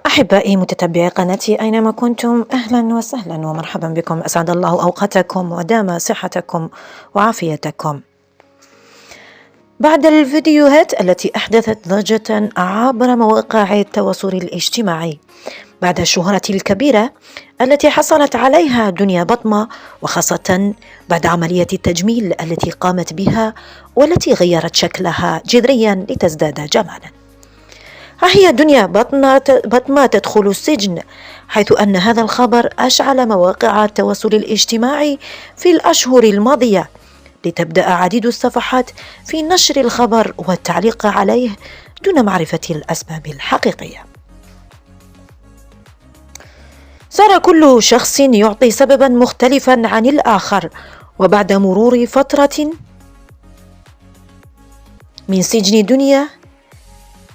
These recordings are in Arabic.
أحبائي متتبعي قناتي أينما كنتم، أهلا وسهلا ومرحبا بكم. أسعد الله أوقاتكم ودام صحتكم وعافيتكم. بعد الفيديوهات التي أحدثت ضجة عبر مواقع التواصل الاجتماعي بعد الشهرة الكبيرة التي حصلت عليها دنيا بطمة، وخاصة بعد عملية التجميل التي قامت بها والتي غيرت شكلها جذريا لتزداد جمالا، ها هي دنيا بطمة تدخل السجن، حيث أن هذا الخبر أشعل مواقع التواصل الاجتماعي في الأشهر الماضية، لتبدأ عديد الصفحات في نشر الخبر والتعليق عليه دون معرفة الأسباب الحقيقية. صار كل شخص يعطي سببا مختلفا عن الآخر، وبعد مرور فترة من سجن دنيا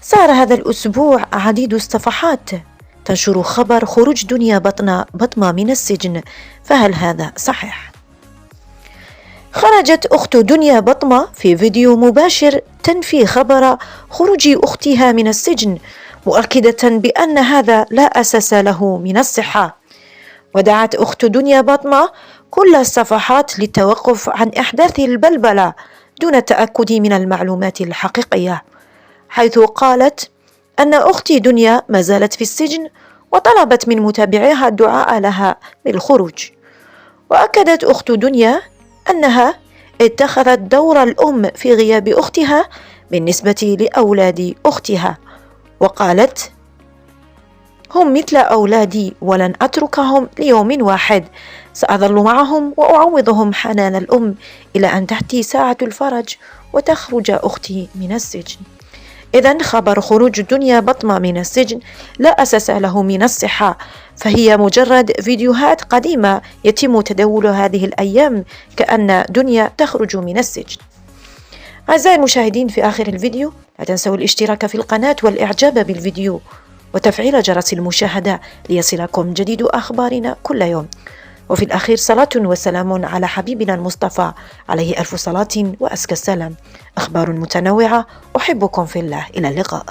صار هذا الأسبوع عديد الصفحات تنشر خبر خروج دنيا بطمة من السجن، فهل هذا صحيح؟ خرجت أخت دنيا بطمة في فيديو مباشر تنفي خبر خروج أختها من السجن، مؤكدة بأن هذا لا أساس له من الصحة. ودعت أخت دنيا بطمة كل الصفحات للتوقف عن إحداث البلبلة دون التأكد من المعلومات الحقيقية، حيث قالت أن أختي دنيا ما زالت في السجن، وطلبت من متابعيها الدعاء لها بالخروج. وأكدت أخت دنيا أنها اتخذت دور الأم في غياب أختها بالنسبة لأولاد أختها، وقالت: هم مثل أولادي ولن أتركهم ليوم واحد، سأظل معهم وأعوضهم حنان الأم إلى أن تأتي ساعة الفرج وتخرج أختي من السجن. إذن خبر خروج دنيا بطمة من السجن لا أساس له من الصحة، فهي مجرد فيديوهات قديمة يتم تداولها هذه الأيام كأن دنيا تخرج من السجن. أعزائي المشاهدين، في آخر الفيديو لا تنسوا الاشتراك في القناة والإعجاب بالفيديو وتفعيل جرس المشاهدة ليصلكم جديد أخبارنا كل يوم. وفي الأخير صلاة وسلام على حبيبنا المصطفى عليه ألف صلاة وأزكى السلام. أخبار متنوعة، أحبكم في الله، إلى اللقاء.